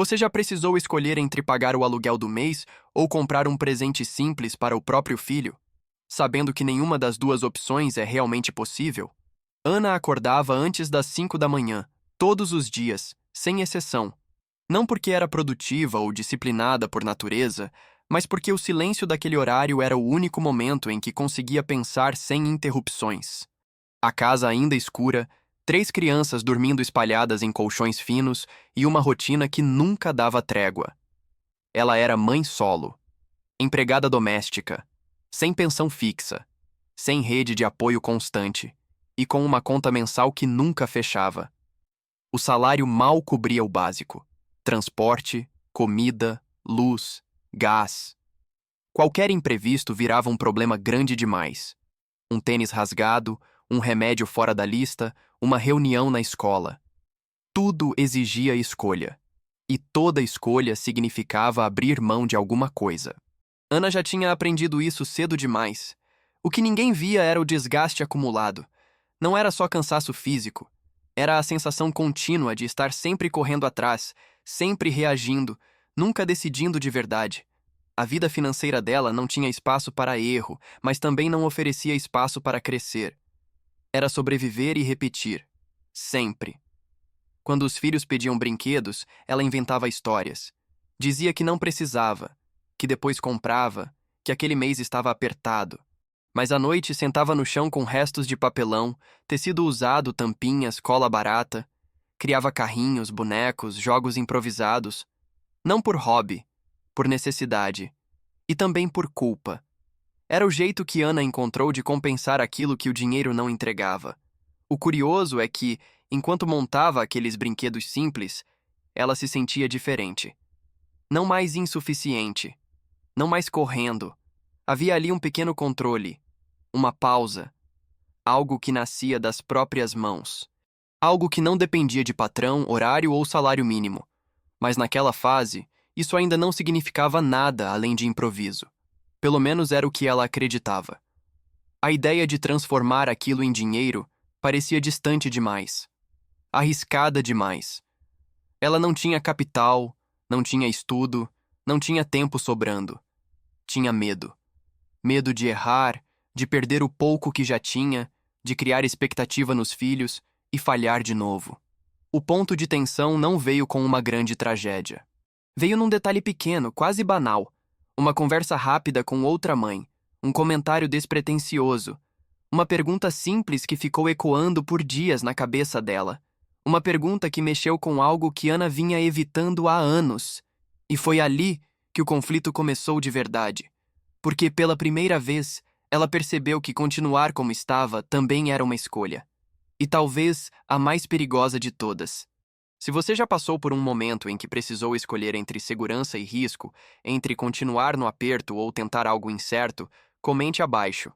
Você já precisou escolher entre pagar o aluguel do mês ou comprar um presente simples para o próprio filho, sabendo que nenhuma das duas opções é realmente possível? Ana acordava antes das 5 da manhã, todos os dias, sem exceção. Não porque era produtiva ou disciplinada por natureza, mas porque o silêncio daquele horário era o único momento em que conseguia pensar sem interrupções. A casa ainda escura, 3 crianças dormindo espalhadas em colchões finos e uma rotina que nunca dava trégua. Ela era mãe solo, empregada doméstica, sem pensão fixa, sem rede de apoio constante e com uma conta mensal que nunca fechava. O salário mal cobria o básico: transporte, comida, luz, gás. Qualquer imprevisto virava um problema grande demais. Um tênis rasgado, um remédio fora da lista, uma reunião na escola. Tudo exigia escolha. E toda escolha significava abrir mão de alguma coisa. Ana já tinha aprendido isso cedo demais. O que ninguém via era o desgaste acumulado. Não era só cansaço físico. Era a sensação contínua de estar sempre correndo atrás, sempre reagindo, nunca decidindo de verdade. A vida financeira dela não tinha espaço para erro, mas também não oferecia espaço para crescer. Era sobreviver e repetir. Sempre. Quando os filhos pediam brinquedos, ela inventava histórias. Dizia que não precisava, que depois comprava, que aquele mês estava apertado. Mas à noite sentava no chão com restos de papelão, tecido usado, tampinhas, cola barata. Criava carrinhos, bonecos, jogos improvisados. Não por hobby, por necessidade. E também por culpa. Era o jeito que Ana encontrou de compensar aquilo que o dinheiro não entregava. O curioso é que, enquanto montava aqueles brinquedos simples, ela se sentia diferente. Não mais insuficiente. Não mais correndo. Havia ali um pequeno controle. Uma pausa. Algo que nascia das próprias mãos. Algo que não dependia de patrão, horário ou salário mínimo. Mas naquela fase, isso ainda não significava nada além de improviso. Pelo menos era o que ela acreditava. A ideia de transformar aquilo em dinheiro parecia distante demais. Arriscada demais. Ela não tinha capital, não tinha estudo, não tinha tempo sobrando. Tinha medo. Medo de errar, de perder o pouco que já tinha, de criar expectativa nos filhos e falhar de novo. O ponto de tensão não veio com uma grande tragédia. Veio num detalhe pequeno, quase banal. Uma conversa rápida com outra mãe, um comentário despretensioso, uma pergunta simples que ficou ecoando por dias na cabeça dela. Uma pergunta que mexeu com algo que Ana vinha evitando há anos. E foi ali que o conflito começou de verdade. Porque pela primeira vez, ela percebeu que continuar como estava também era uma escolha. E talvez a mais perigosa de todas. Se você já passou por um momento em que precisou escolher entre segurança e risco, entre continuar no aperto ou tentar algo incerto, comente abaixo.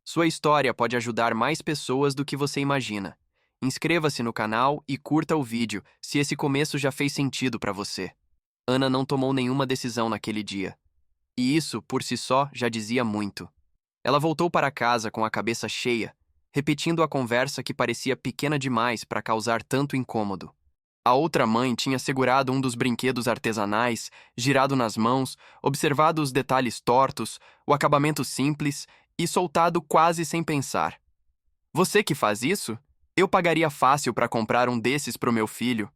Sua história pode ajudar mais pessoas do que você imagina. Inscreva-se no canal e curta o vídeo se esse começo já fez sentido para você. Ana não tomou nenhuma decisão naquele dia. E isso, por si só, já dizia muito. Ela voltou para casa com a cabeça cheia, repetindo a conversa que parecia pequena demais para causar tanto incômodo. A outra mãe tinha segurado um dos brinquedos artesanais, girado nas mãos, observado os detalhes tortos, o acabamento simples e soltado quase sem pensar. Você que faz isso? Eu pagaria fácil para comprar um desses para o meu filho.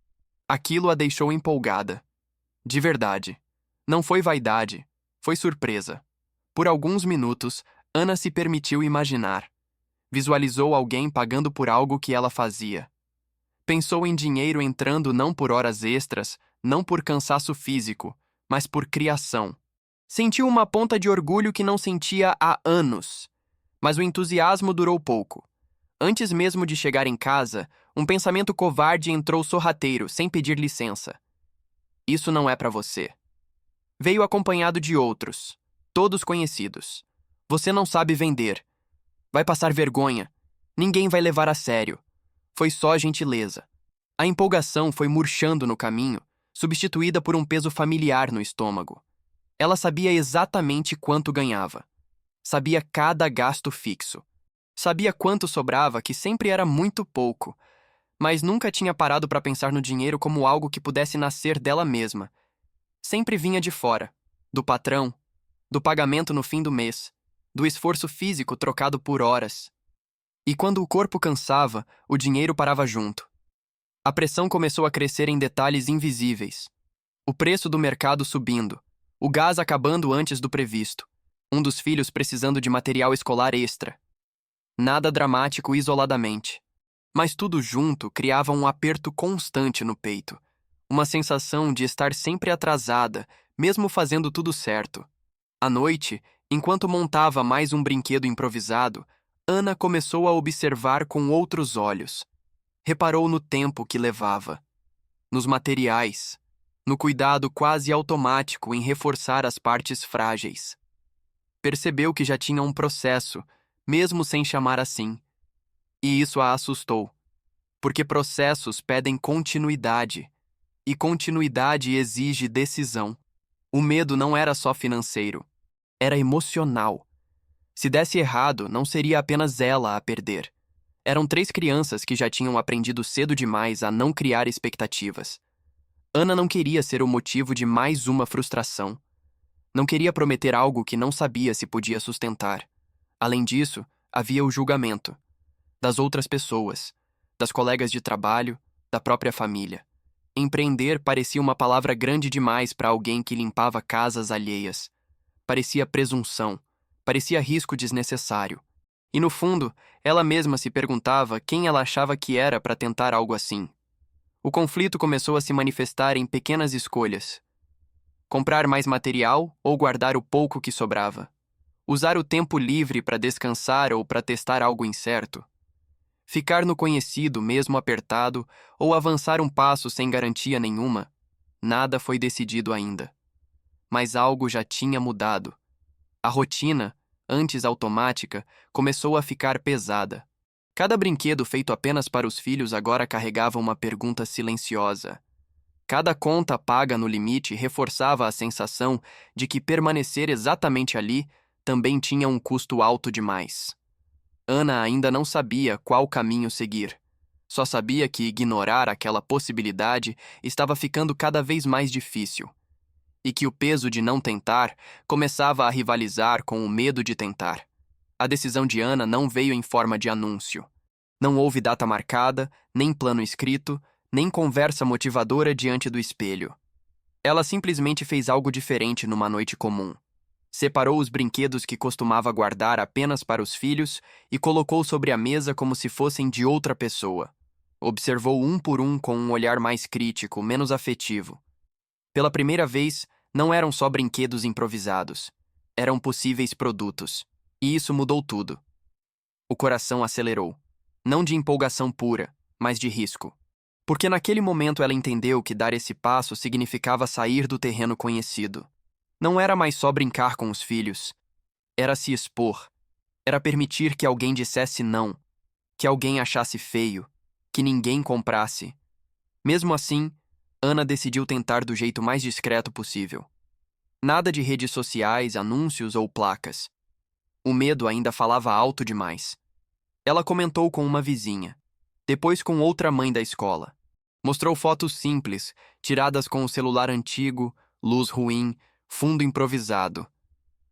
Aquilo a deixou empolgada. De verdade. Não foi vaidade, foi surpresa. Por alguns minutos, Ana se permitiu imaginar. Visualizou alguém pagando por algo que ela fazia. Pensou em dinheiro entrando não por horas extras, não por cansaço físico, mas por criação. Sentiu uma ponta de orgulho que não sentia há anos. Mas o entusiasmo durou pouco. Antes mesmo de chegar em casa, um pensamento covarde entrou sorrateiro, sem pedir licença. Isso não é para você. Veio acompanhado de outros, todos conhecidos. Você não sabe vender. Vai passar vergonha. Ninguém vai levar a sério. Foi só gentileza. A empolgação foi murchando no caminho, substituída por um peso familiar no estômago. Ela sabia exatamente quanto ganhava. Sabia cada gasto fixo. Sabia quanto sobrava, que sempre era muito pouco. mas nunca tinha parado para pensar no dinheiro como algo que pudesse nascer dela mesma. Sempre vinha de fora, do patrão, do pagamento no fim do mês, do esforço físico trocado por horas. E quando o corpo cansava, o dinheiro parava junto. A pressão começou a crescer em detalhes invisíveis. O preço do mercado subindo, o gás acabando antes do previsto, um dos filhos precisando de material escolar extra. Nada dramático isoladamente, mas tudo junto criava um aperto constante no peito, uma sensação de estar sempre atrasada, mesmo fazendo tudo certo. À noite, enquanto montava mais um brinquedo improvisado, Ana começou a observar com outros olhos. Reparou no tempo que levava, nos materiais, no cuidado quase automático em reforçar as partes frágeis. Percebeu que já tinha um processo, mesmo sem chamar assim. E isso a assustou, porque processos pedem continuidade, e continuidade exige decisão. O medo não era só financeiro, era emocional. Se desse errado, não seria apenas ela a perder. Eram 3 crianças que já tinham aprendido cedo demais a não criar expectativas. Ana não queria ser o motivo de mais uma frustração. Não queria prometer algo que não sabia se podia sustentar. Além disso, havia o julgamento. Das outras pessoas, das colegas de trabalho, da própria família. Empreender parecia uma palavra grande demais para alguém que limpava casas alheias. Parecia presunção, parecia risco desnecessário. E no fundo, ela mesma se perguntava quem ela achava que era para tentar algo assim. O conflito começou a se manifestar em pequenas escolhas. Comprar mais material ou guardar o pouco que sobrava. Usar o tempo livre para descansar ou para testar algo incerto. Ficar no conhecido mesmo apertado ou avançar um passo sem garantia nenhuma. Nada foi decidido ainda. Mas algo já tinha mudado. A rotina, antes automática, começou a ficar pesada. Cada brinquedo feito apenas para os filhos agora carregava uma pergunta silenciosa. Cada conta paga no limite reforçava a sensação de que permanecer exatamente ali também tinha um custo alto demais. Ana ainda não sabia qual caminho seguir. Só sabia que ignorar aquela possibilidade estava ficando cada vez mais difícil. E que o peso de não tentar começava a rivalizar com o medo de tentar. A decisão de Ana não veio em forma de anúncio. Não houve data marcada, nem plano escrito, nem conversa motivadora diante do espelho. Ela simplesmente fez algo diferente numa noite comum. Separou os brinquedos que costumava guardar apenas para os filhos e colocou sobre a mesa como se fossem de outra pessoa. Observou um por um com um olhar mais crítico, menos afetivo. Pela primeira vez, não eram só brinquedos improvisados. Eram possíveis produtos. E isso mudou tudo. O coração acelerou. Não de empolgação pura, mas de risco. Porque naquele momento ela entendeu que dar esse passo significava sair do terreno conhecido. Não era mais só brincar com os filhos. Era se expor. Era permitir que alguém dissesse não. Que alguém achasse feio. Que ninguém comprasse. Mesmo assim, Ana decidiu tentar do jeito mais discreto possível. Nada de redes sociais, anúncios ou placas. O medo ainda falava alto demais. Ela comentou com uma vizinha. Depois com outra mãe da escola. Mostrou fotos simples, tiradas com o celular antigo, luz ruim, fundo improvisado.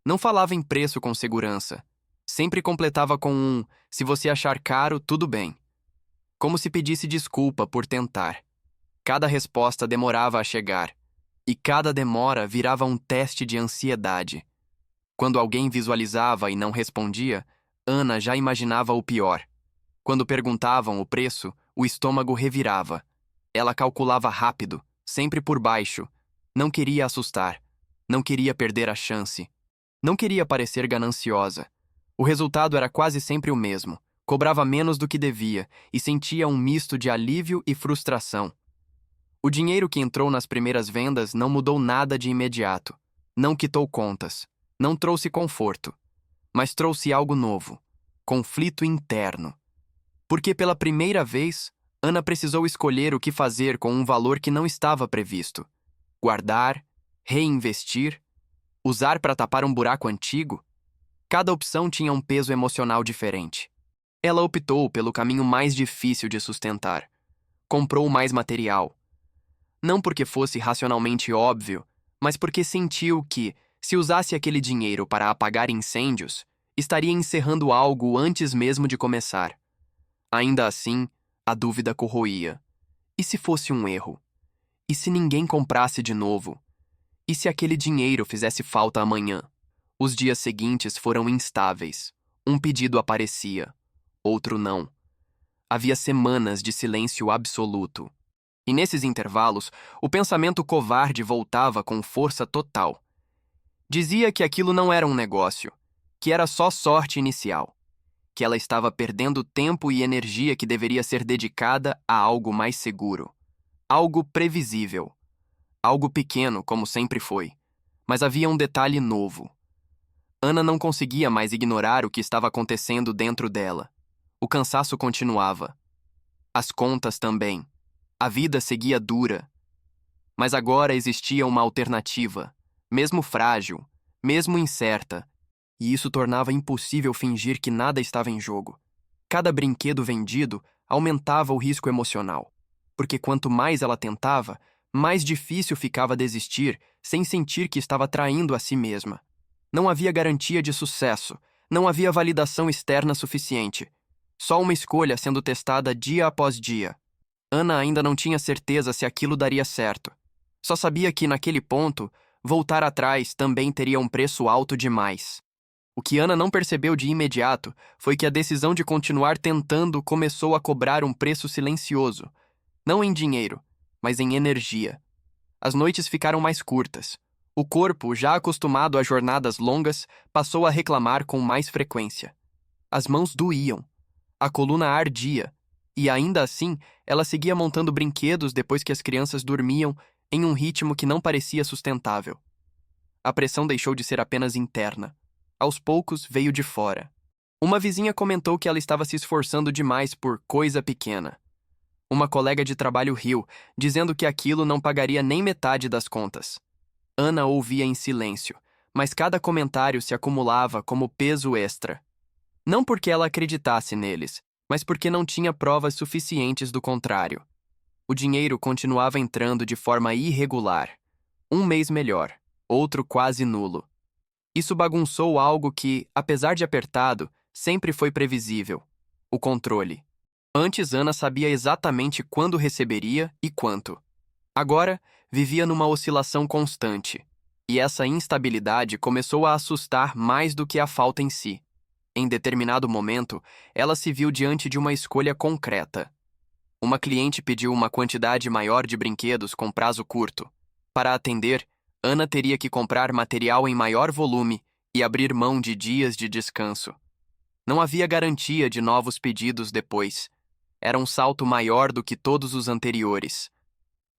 Não falava em preço com segurança. Sempre completava com um "se você achar caro, tudo bem". Como se pedisse desculpa por tentar. Cada resposta demorava a chegar. E cada demora virava um teste de ansiedade. Quando alguém visualizava e não respondia, Ana já imaginava o pior. Quando perguntavam o preço, o estômago revirava. Ela calculava rápido, sempre por baixo. Não queria assustar. Não queria perder a chance. Não queria parecer gananciosa. O resultado era quase sempre o mesmo. Cobrava menos do que devia e sentia um misto de alívio e frustração. O dinheiro que entrou nas primeiras vendas não mudou nada de imediato. Não quitou contas. Não trouxe conforto. Mas trouxe algo novo. Conflito interno. Porque pela primeira vez, Ana precisou escolher o que fazer com um valor que não estava previsto. Guardar, reinvestir, usar para tapar um buraco antigo. Cada opção tinha um peso emocional diferente. Ela optou pelo caminho mais difícil de sustentar. comprou mais material. Não porque fosse racionalmente óbvio, mas porque sentiu que, se usasse aquele dinheiro para apagar incêndios, estaria encerrando algo antes mesmo de começar. Ainda assim, a dúvida corroía. E se fosse um erro? E se ninguém comprasse de novo? E se aquele dinheiro fizesse falta amanhã? Os dias seguintes foram instáveis. Um pedido aparecia, outro não. Havia semanas de silêncio absoluto. E nesses intervalos, o pensamento covarde voltava com força total. Dizia que aquilo não era um negócio, que era só sorte inicial, que ela estava perdendo tempo e energia que deveria ser dedicada a algo mais seguro, algo previsível, algo pequeno, como sempre foi. Mas havia um detalhe novo. Ana não conseguia mais ignorar o que estava acontecendo dentro dela. O cansaço continuava. As contas também. A vida seguia dura. Mas agora existia uma alternativa, mesmo frágil, mesmo incerta, e isso tornava impossível fingir que nada estava em jogo. Cada brinquedo vendido aumentava o risco emocional, porque quanto mais ela tentava, mais difícil ficava desistir sem sentir que estava traindo a si mesma. Não havia garantia de sucesso, não havia validação externa suficiente. Só uma escolha sendo testada dia após dia. Ana ainda não tinha certeza se aquilo daria certo. Só sabia que, naquele ponto, voltar atrás também teria um preço alto demais. O que Ana não percebeu de imediato foi que a decisão de continuar tentando começou a cobrar um preço silencioso. Não em dinheiro, mas em energia. As noites ficaram mais curtas. O corpo, já acostumado a jornadas longas, passou a reclamar com mais frequência. As mãos doíam. A coluna ardia. E ainda assim, ela seguia montando brinquedos depois que as crianças dormiam em um ritmo que não parecia sustentável. A pressão deixou de ser apenas interna. Aos poucos, veio de fora. Uma vizinha comentou que ela estava se esforçando demais por coisa pequena. Uma colega de trabalho riu, dizendo que aquilo não pagaria nem metade das contas. Ana ouvia em silêncio, mas cada comentário se acumulava como peso extra. Não porque ela acreditasse neles, mas porque não tinha provas suficientes do contrário. O dinheiro continuava entrando de forma irregular. Um mês melhor, outro quase nulo. Isso bagunçou algo que, apesar de apertado, sempre foi previsível: o controle. Antes, Ana sabia exatamente quando receberia e quanto. Agora, vivia numa oscilação constante. E essa instabilidade começou a assustar mais do que a falta em si. Em determinado momento, ela se viu diante de uma escolha concreta. Uma cliente pediu uma quantidade maior de brinquedos com prazo curto. Para atender, Ana teria que comprar material em maior volume e abrir mão de dias de descanso. Não havia garantia de novos pedidos depois. Era um salto maior do que todos os anteriores.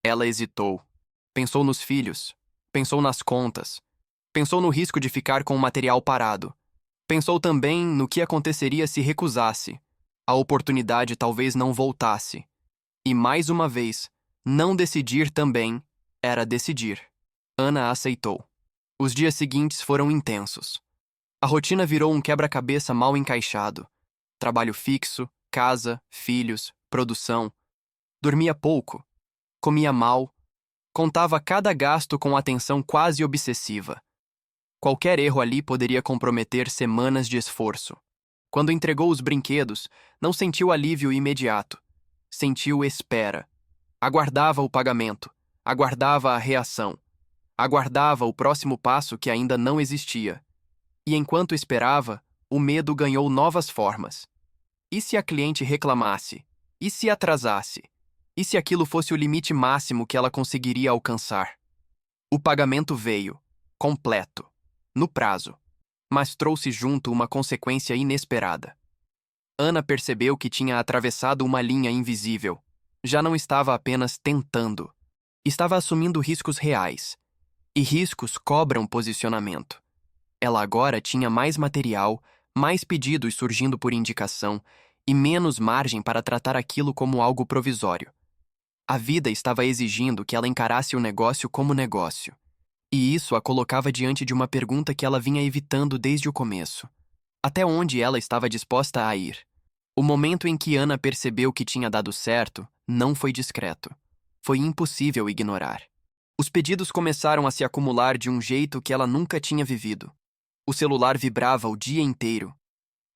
Ela hesitou. Pensou nos filhos. Pensou nas contas. Pensou no risco de ficar com o material parado. Pensou também no que aconteceria se recusasse. A oportunidade talvez não voltasse. E mais uma vez, não decidir também era decidir. Ana aceitou. Os dias seguintes foram intensos. A rotina virou um quebra-cabeça mal encaixado. Trabalho fixo, casa, filhos, produção. Dormia pouco. Comia mal. Contava cada gasto com atenção quase obsessiva. Qualquer erro ali poderia comprometer semanas de esforço. Quando entregou os brinquedos, não sentiu alívio imediato. Sentiu espera. Aguardava o pagamento. Aguardava a reação. Aguardava o próximo passo que ainda não existia. E enquanto esperava, o medo ganhou novas formas. E se a cliente reclamasse? E se atrasasse? E se aquilo fosse o limite máximo que ela conseguiria alcançar? O pagamento veio, completo, no prazo, mas trouxe junto uma consequência inesperada. Ana percebeu que tinha atravessado uma linha invisível. Já não estava apenas tentando. Estava assumindo riscos reais. E riscos cobram posicionamento. Ela agora tinha mais material, mais pedidos surgindo por indicação e menos margem para tratar aquilo como algo provisório. A vida estava exigindo que ela encarasse o negócio como negócio. E isso a colocava diante de uma pergunta que ela vinha evitando desde o começo. Até onde ela estava disposta a ir? O momento em que Ana percebeu que tinha dado certo não foi discreto. Foi impossível ignorar. Os pedidos começaram a se acumular de um jeito que ela nunca tinha vivido. O celular vibrava o dia inteiro.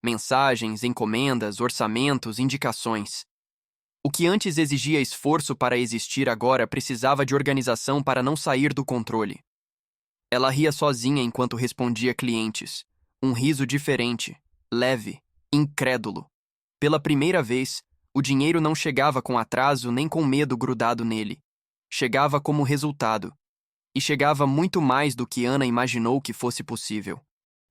Mensagens, encomendas, orçamentos, indicações. O que antes exigia esforço para existir agora precisava de organização para não sair do controle. Ela ria sozinha enquanto respondia clientes. Um riso diferente, leve, incrédulo. Pela primeira vez, o dinheiro não chegava com atraso nem com medo grudado nele. Chegava como resultado. E chegava muito mais do que Ana imaginou que fosse possível.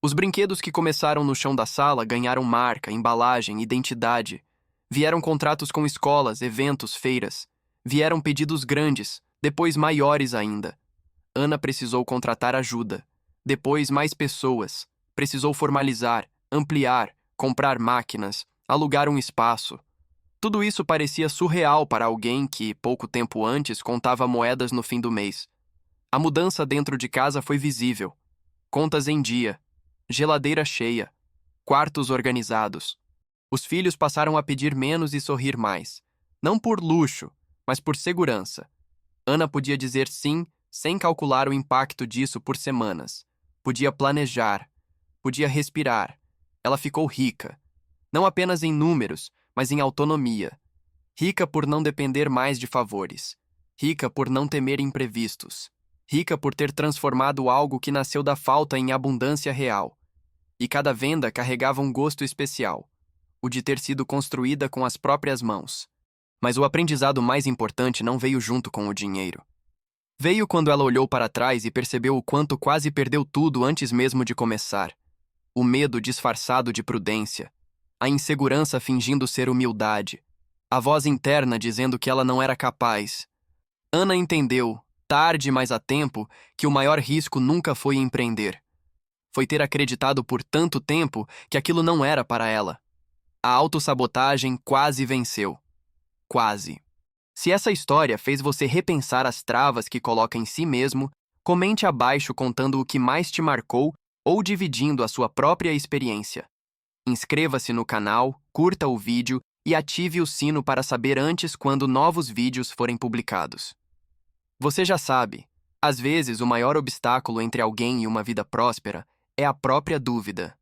Os brinquedos que começaram no chão da sala ganharam marca, embalagem, identidade. Vieram contratos com escolas, eventos, feiras. Vieram pedidos grandes, depois maiores ainda. Ana precisou contratar ajuda. Depois mais pessoas. Precisou formalizar, ampliar, comprar máquinas, alugar um espaço. Tudo isso parecia surreal para alguém que, pouco tempo antes, contava moedas no fim do mês. A mudança dentro de casa foi visível. Contas em dia, geladeira cheia, quartos organizados. Os filhos passaram a pedir menos e sorrir mais. Não por luxo, mas por segurança. Ana podia dizer sim sem calcular o impacto disso por semanas. Podia planejar. Podia respirar. Ela ficou rica. Não apenas em números, mas em autonomia. Rica por não depender mais de favores. Rica por não temer imprevistos. Rica por ter transformado algo que nasceu da falta em abundância real. E cada venda carregava um gosto especial, o de ter sido construída com as próprias mãos. Mas o aprendizado mais importante não veio junto com o dinheiro. Veio quando ela olhou para trás e percebeu o quanto quase perdeu tudo antes mesmo de começar. O medo disfarçado de prudência, a insegurança fingindo ser humildade, a voz interna dizendo que ela não era capaz. Ana entendeu, tarde mas a tempo, que o maior risco nunca foi empreender. Foi ter acreditado por tanto tempo que aquilo não era para ela. A autossabotagem quase venceu. Quase. Se essa história fez você repensar as travas que coloca em si mesmo, comente abaixo contando o que mais te marcou ou dividindo a sua própria experiência. Inscreva-se no canal, curta o vídeo e ative o sino para saber antes quando novos vídeos forem publicados. Você já sabe, às vezes o maior obstáculo entre alguém e uma vida próspera é a própria dúvida.